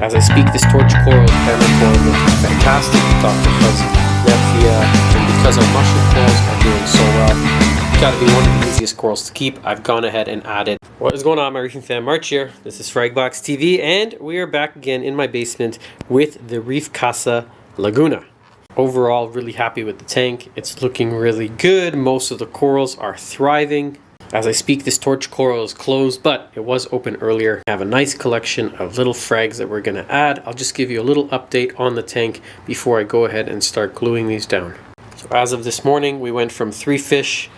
As I speak, this torch coral is coral looking fantastic. Dr. Fuzzy Nephia, and because our mushroom corals are doing so well, gotta be one of the easiest corals to keep. I've gone ahead and added. What is going on, my reefing fan? March here. This is Fragbox TV, and we are back again in my basement with the Reef Casa Laguna. Overall, really happy with the tank. It's looking really good. Most of the corals are thriving. As I speak, this torch coral is closed, but it was open earlier. I have a nice collection of little frags that we're going to add. I'll just give you a little update on the tank before I go ahead and start gluing these down. So as of this morning, we went from 3 fish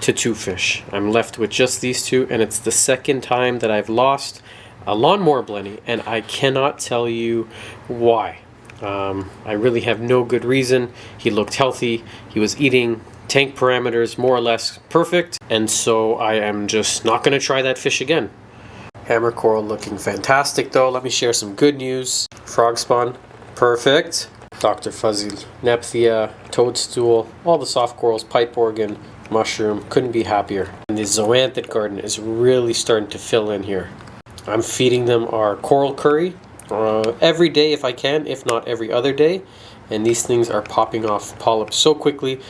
to 2 fish. I'm left with just these 2, and it's the second time that I've lost a lawnmower blenny, and I cannot tell you why. I really have no good reason. He looked healthy. He was eating tank parameters more or less perfect, and so I am just not going to try that fish again. Hammer coral looking fantastic though. Let me share some good news. Frog spawn, perfect. Dr. Fuzzy Nephia, toadstool, all the soft corals, pipe organ, mushroom, couldn't be happier. And the zoanthid garden is really starting to fill in here. I'm feeding them our coral curry every day if I can, if not every other day, and these things are popping off polyps so quickly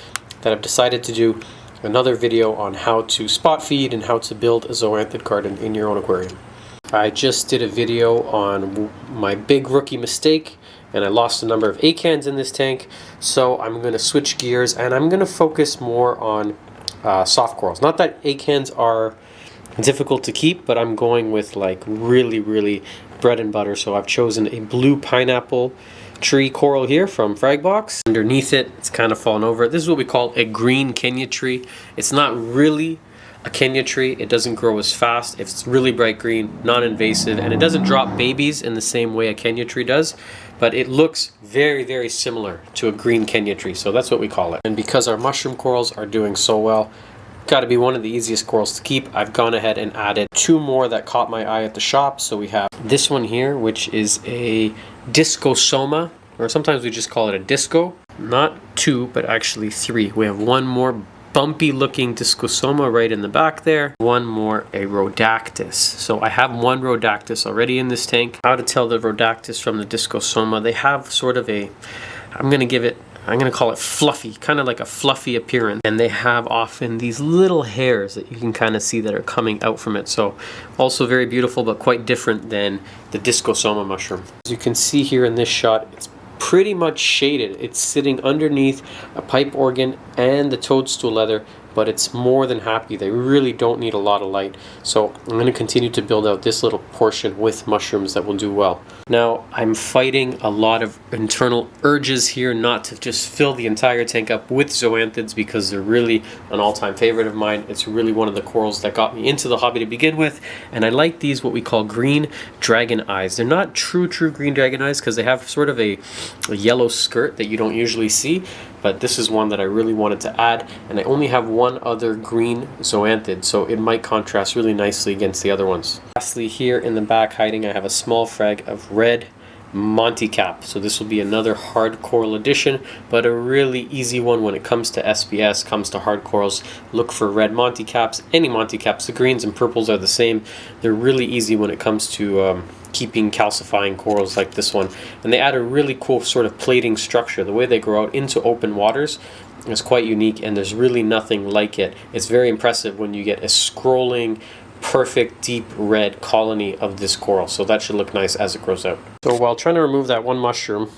that I've decided to do another video on how to spot feed and how to build a zoanthid garden in your own aquarium. I just did a video on my big rookie mistake, and I lost a number of acans in this tank, so I'm going to switch gears and I'm going to focus more on soft corals. Not that acans are difficult to keep, but I'm going with like really bread and butter, so I've chosen a blue pineapple tree coral here from Fragbox. Underneath it, it's kind of fallen over. This is what we call a green Kenya tree. It's not really a Kenya tree. It doesn't grow as fast. It's really bright green, non-invasive, and it doesn't drop babies in the same way a Kenya tree does, but it looks very similar to a green Kenya tree, so that's what we call it. And because our mushroom corals are doing so well, got to be one of the easiest corals to keep, I've gone ahead and added 2 more that caught my eye at the shop. So we have this one here, which is a discosoma, or sometimes we just call it a disco. Not 2, but actually 3. We have 1 more bumpy looking discosoma right in the back there, 1 more a rhodactis. So I have 1 rhodactis already in this tank. How to tell the rhodactis from the discosoma? They have sort of a, I'm going to call it fluffy, kind of like a fluffy appearance. And they have often these little hairs that you can kind of see that are coming out from it. So also very beautiful, but quite different than the discosoma mushroom. As you can see here in this shot, it's pretty much shaded. It's sitting underneath a pipe organ and the toadstool leather, but it's more than happy. They really don't need a lot of light. So I'm going to continue to build out this little portion with mushrooms that will do well. Now I'm fighting a lot of internal urges here not to just fill the entire tank up with zoanthids, because they're really an all-time favorite of mine. It's really one of the corals that got me into the hobby to begin with, and I like these what we call green dragon eyes. They're not true green dragon eyes because they have sort of a yellow skirt that you don't usually see, but this is one that I really wanted to add, and I only have 1 other green zoanthid, so it might contrast really nicely against the other ones. Lastly, here in the back hiding, I have a small frag of red Montipora. So this will be another hard coral addition, but a really easy one when it comes to SPS, comes to hard corals. Look for red Montiporas, any Montiporas. The greens and purples are the same. They're really easy when it comes to keeping calcifying corals like this one, and they add a really cool sort of plating structure. The way they grow out into open waters is quite unique, and there's really nothing like it. It's very impressive when you get a scrolling perfect deep red colony of this coral, so that should look nice as it grows out. So while trying to remove that 1 mushroom,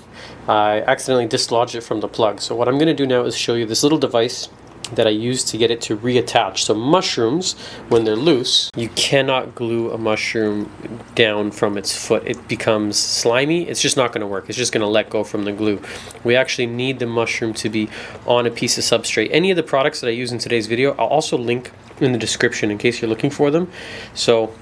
I accidentally dislodged it from the plug. So what I'm going to do now is show you this little device that I use to get it to reattach. So mushrooms, when they're loose, you cannot glue a mushroom down from its foot. It becomes slimy. It's just not going to work. It's just going to let go from the glue. We actually need the mushroom to be on a piece of substrate. Any of the products that I use in today's video, I'll also link in the description in case you're looking for them. So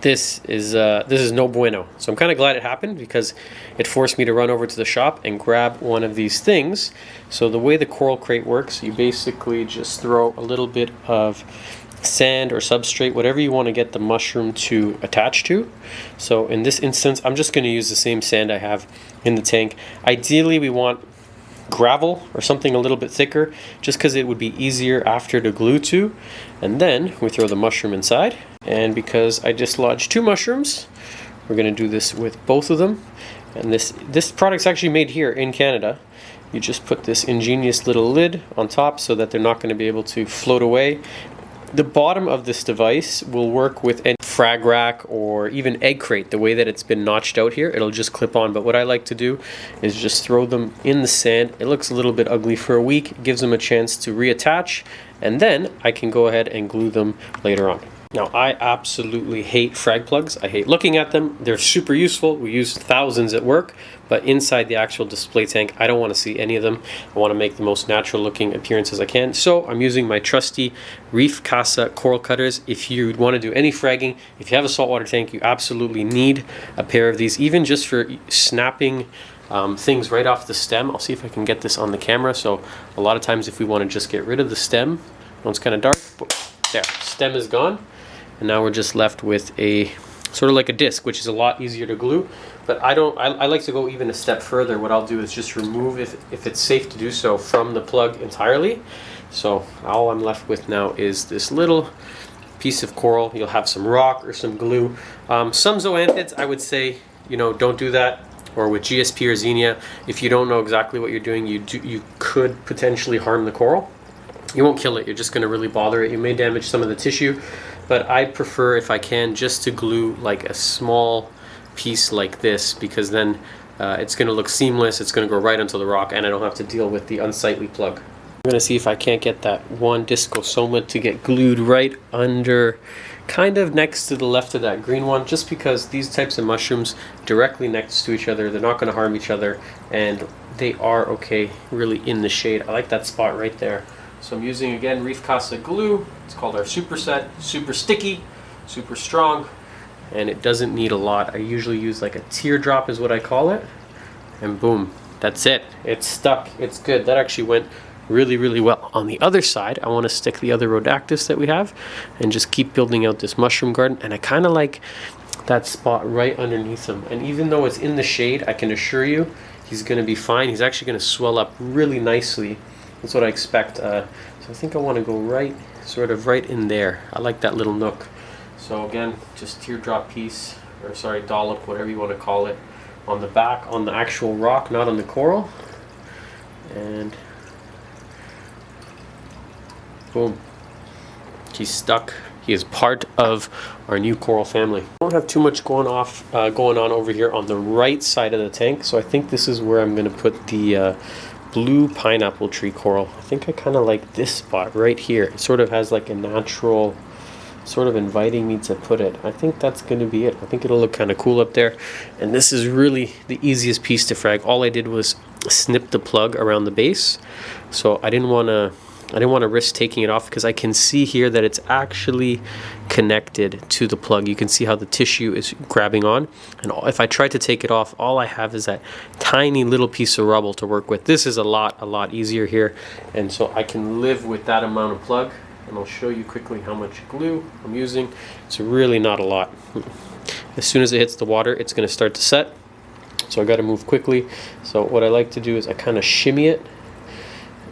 this is no bueno. So I'm kind of glad it happened, because it forced me to run over to the shop and grab one of these things. So the way the coral crate works, you basically just throw a little bit of sand or substrate, whatever you want to get the mushroom to attach to. So in this instance, I'm just going to use the same sand I have in the tank. Ideally, we want gravel or something a little bit thicker, just because it would be easier after to glue to. And then we throw the mushroom inside, and because I dislodged 2 mushrooms, We're going to do this with both of them. And this product's actually made here in Canada. You just put this ingenious little lid on top so that they're not going to be able to float away. The bottom of this device will work with any frag rack or even egg crate. The way that it's been notched out here, it'll just clip on. But what I like to do is just throw them in the sand. It looks a little bit ugly for a week. It gives them a chance to reattach, and then I can go ahead and glue them later on. Now, I absolutely hate frag plugs. I hate looking at them. They're super useful. We use thousands at work, but inside the actual display tank, I don't want to see any of them. I want to make the most natural looking appearance as I can. So I'm using my trusty Reef Casa coral cutters. If you want to do any fragging, if you have a saltwater tank, you absolutely need a pair of these, even just for snapping things right off the stem. I'll see if I can get this on the camera. So a lot of times if we want to just get rid of the stem, it's kind of dark, there, stem is gone. And now we're just left with a sort of like a disc, which is a lot easier to glue. But I like to go even a step further. What I'll do is just remove, if it's safe to do so, from the plug entirely. So all I'm left with now is this little piece of coral. You'll have some rock or some glue. Some zoanthids, I would say, don't do that. Or with GSP or Xenia, if you don't know exactly what you're doing, you could potentially harm the coral. You won't kill it, you're just going to really bother it. You may damage some of the tissue, but I prefer, if I can, just to glue like a small piece like this, because then it's going to look seamless, it's going to go right onto the rock, and I don't have to deal with the unsightly plug. I'm going to see if I can't get that one discosoma to get glued right under, kind of next to the left of that green one, just because these types of mushrooms directly next to each other, they're not going to harm each other, and they are okay really in the shade. I like that spot right there. So I'm using, again, Reef Casa glue. It's called our Super Set. Super sticky, super strong, and it doesn't need a lot. I usually use like a teardrop is what I call it. And boom, that's it. It's stuck. It's good. That actually went really, really well. On the other side, I want to stick the other Rhodactis that we have and just keep building out this mushroom garden. And I kind of like that spot right underneath him. And even though it's in the shade, I can assure you he's going to be fine. He's actually going to swell up really nicely. That's what I expect. So I think I want to go right in there. I like that little nook. So again, just teardrop piece, or sorry, dollop, whatever you want to call it, on the back, on the actual rock, not on the coral. And boom. He's stuck. He is part of our new coral family. I don't have too much going on over here on the right side of the tank, so I think this is where I'm going to put the blue pineapple tree coral. I think I kind of like this spot right here. It sort of has like a natural, sort of inviting me to put it. I think that's going to be it. I think it'll look kind of cool up there. And this is really the easiest piece to frag. All I did was snip the plug around the base. So I didn't want to risk taking it off, because I can see here that it's actually connected to the plug. You can see how the tissue is grabbing on, and if I try to take it off, all I have is that tiny little piece of rubble to work with. This is a lot easier here, and so I can live with that amount of plug. And I'll show you quickly how much glue I'm using. It's really not a lot. As soon as it hits the water, it's going to start to set, so I got to move quickly. So what I like to do is I kind of shimmy it,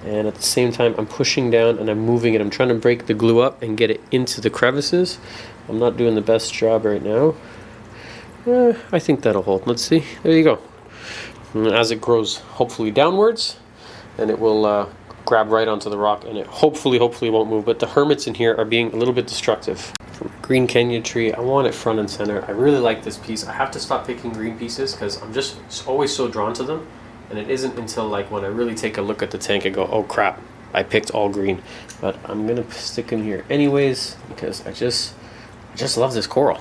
and at the same time I'm pushing down and I'm moving it. I'm trying to break the glue up and get it into the crevices. I'm not doing the best job right now. I think that'll hold. Let's see. There you go. And as it grows, hopefully downwards, and it will grab right onto the rock, and it hopefully won't move. But the hermits in here are being a little bit destructive. Green Kenya tree, I want it front and center. I really like this piece. I have to stop picking green pieces because I'm just always so drawn to them. And it isn't until like when I really take a look at the tank and go, oh crap, I picked all green. But I'm gonna stick him here anyways, because I just love this coral.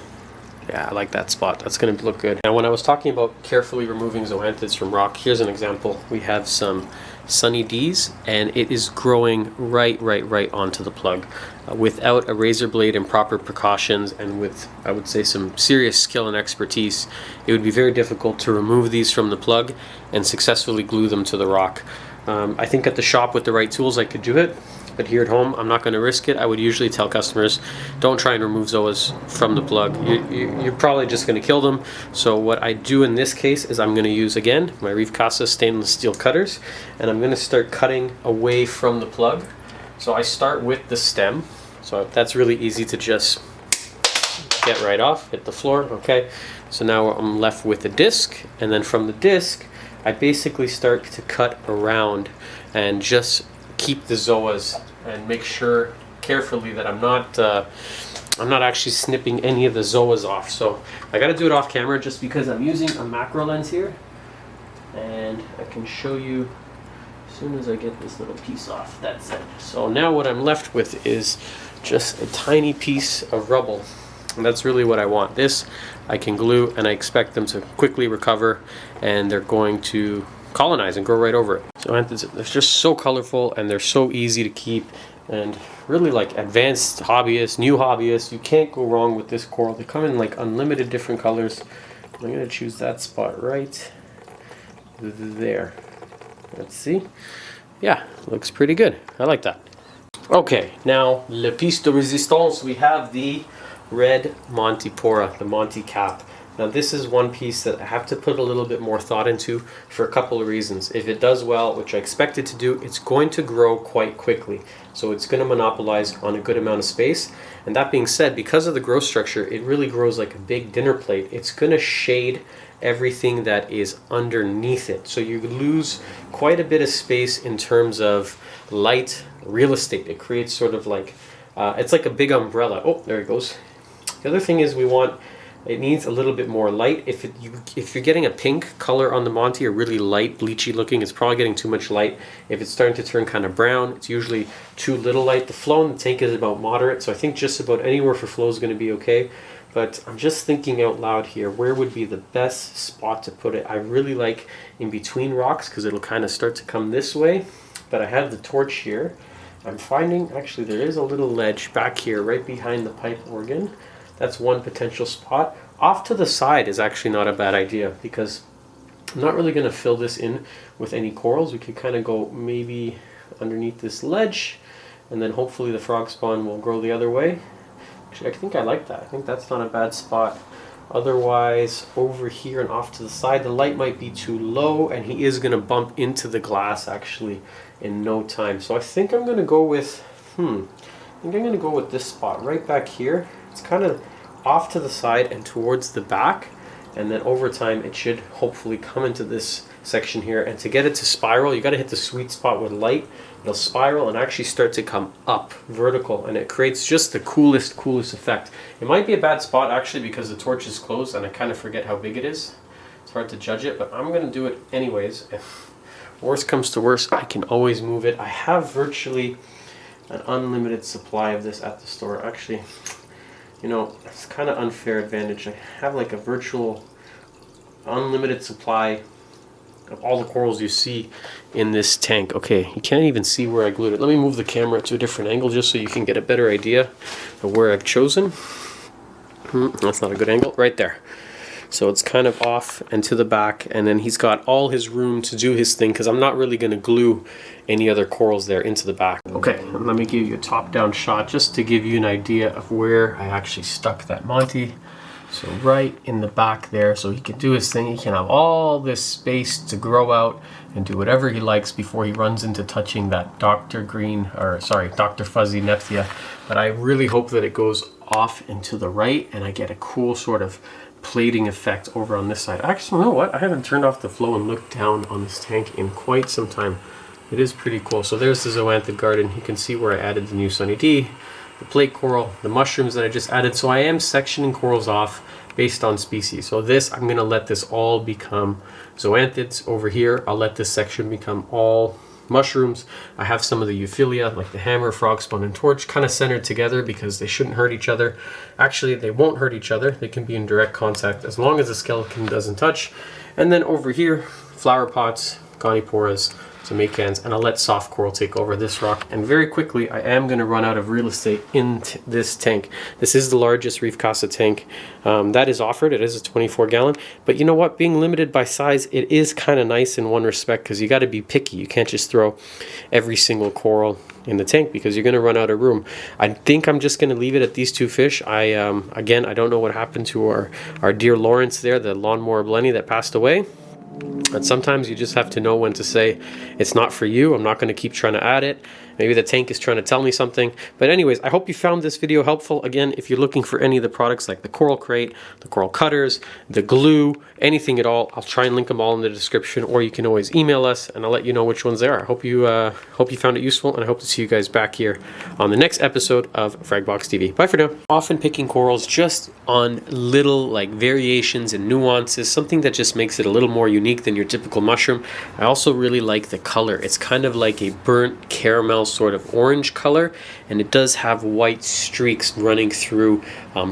Yeah, I like that spot. That's gonna look good. Now when I was talking about carefully removing zoanthids from rock, here's an example. We have some Sunny D's, and it is growing right onto the plug. Without a razor blade and proper precautions, and with, I would say, some serious skill and expertise, it would be very difficult to remove these from the plug and successfully glue them to the rock. I think at the shop with the right tools I could do it, but here at home I'm not going to risk it. I would usually tell customers, don't try and remove zoas from the plug. You're probably just going to kill them. So what I do in this case is I'm going to use, again, my Reef Casa stainless steel cutters, and I'm going to start cutting away from the plug. So I start with the stem, so that's really easy to just get right off, hit the floor. Okay, so now I'm left with a disc, and then from the disc I basically start to cut around and just keep the zoas and make sure carefully that I'm not actually snipping any of the zoas off. So I got to do it off camera just because I'm using a macro lens here, and I can show you as soon as I get this little piece off. That's it. So now what I'm left with is just a tiny piece of rubble, and that's really what I want. This I can glue, and I expect them to quickly recover, and they're going to colonize and grow right over it. So they're just so colorful, and they're so easy to keep, and really like advanced hobbyists, new hobbyists, you can't go wrong with this coral. They come in like unlimited different colors. I'm gonna choose that spot right there. Let's see. Yeah, looks pretty good. I like that. Okay, now le piece de resistance, we have the red Montipora, the Monty cap. Now this is one piece that I have to put a little bit more thought into for a couple of reasons. If it does well, which I expect it to do, it's going to grow quite quickly. So it's going to monopolize on a good amount of space. And that being said, because of the growth structure, it really grows like a big dinner plate. It's going to shade everything that is underneath it. So you lose quite a bit of space in terms of light real estate. It creates sort of like, it's like a big umbrella. Oh, there it goes. The other thing is it needs a little bit more light. If you're getting a pink color on the Monty, or really light, bleachy looking, it's probably getting too much light. If it's starting to turn kind of brown, it's usually too little light. The flow in the tank is about moderate, so I think just about anywhere for flow is going to be okay. But I'm just thinking out loud here, where would be the best spot to put it? I really like in between rocks because it'll kind of start to come this way. But I have the torch here. I'm finding, actually there is a little ledge back here right behind the pipe organ. That's one potential spot. Off to the side is actually not a bad idea because I'm not really going to fill this in with any corals. We could kind of go maybe underneath this ledge, and then hopefully the frog spawn will grow the other way. Actually, I think I like that. I think that's not a bad spot. Otherwise, over here and off to the side, the light might be too low, and he is going to bump into the glass actually in no time. So I think I'm going to go with, this spot right back here. It's kind of off to the side and towards the back, and then over time it should hopefully come into this section here. And to get it to spiral, you got to hit the sweet spot with light. It'll spiral and actually start to come up vertical, and it creates just the coolest effect. It might be a bad spot actually because the torch is closed and I kind of forget how big it is. It's hard to judge it, but I'm going to do it anyways. If worst comes to worst, I can always move it. I have virtually an unlimited supply of this at the store. Actually, you know, it's kind of unfair advantage. I have like a virtual unlimited supply of all the corals you see in this tank. Okay, you can't even see where I glued it. Let me move the camera to a different angle just so you can get a better idea of where I've chosen. That's not a good angle. Right there. So it's kind of off and to the back, and then he's got all his room to do his thing because I'm not really going to glue any other corals there into the back. Okay, let me give you a top-down shot just to give you an idea of where I actually stuck that Monty. So right in the back there, so he can do his thing. He can have all this space to grow out and do whatever he likes before he runs into touching that Dr. Fuzzy Nephthia. But I really hope that it goes off and to the right, and I get a cool sort of plating effect over on this side. Actually, you know what? I haven't turned off the flow and looked down on this tank in quite some time. It is pretty cool. So there's the zoanthid garden. You can see where I added the new Sunny D, the plate coral, the mushrooms that I just added. So I am sectioning corals off based on species. So this, I'm going to let this all become zoanthids. Over here, I'll let this section become all mushrooms. I have some of the euphilia, like the hammer, frog spawn, and torch, kind of centered together because they shouldn't hurt each other. Actually, they won't hurt each other. They can be in direct contact as long as the skeleton doesn't touch. And then over here, flower pots, goniporas, Jamaicans, and I'll let soft coral take over this rock. And very quickly, I am going to run out of real estate in this tank. This is the largest Reef Casa tank that is offered. It is a 24 gallon. But you know what? Being limited by size, it is kind of nice in one respect because you got to be picky. You can't just throw every single coral in the tank because you're going to run out of room. I think I'm just going to leave it at these two fish. Again, I don't know what happened to our dear Lawrence there, the lawnmower Blenny that passed away. And sometimes you just have to know when to say, it's not for you, I'm not going to keep trying to add it. Maybe the tank is trying to tell me something. But anyways, I hope you found this video helpful. Again, if you're looking for any of the products like the coral crate, the coral cutters, the glue, anything at all, I'll try and link them all in the description, or you can always email us and I'll let you know which ones they are. I hope you found it useful, and I hope to see you guys back here on the next episode of Fragbox TV. Bye for now. Often picking corals just on little like variations and nuances, something that just makes it a little more unique than your typical mushroom. I also really like the color. It's kind of like a burnt caramel sort of orange color, and it does have white streaks running through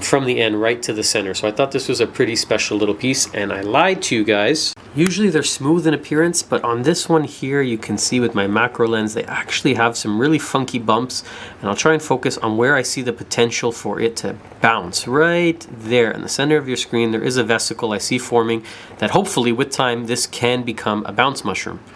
from the end right to the center. So I thought this was a pretty special little piece, and I lied to you guys. Usually they're smooth in appearance, but on this one here, you can see with my macro lens, they actually have some really funky bumps, and I'll try and focus on where I see the potential for it to bounce. Right there in the center of your screen, there is a vesicle I see forming that hopefully with time, this can become a bounce mushroom.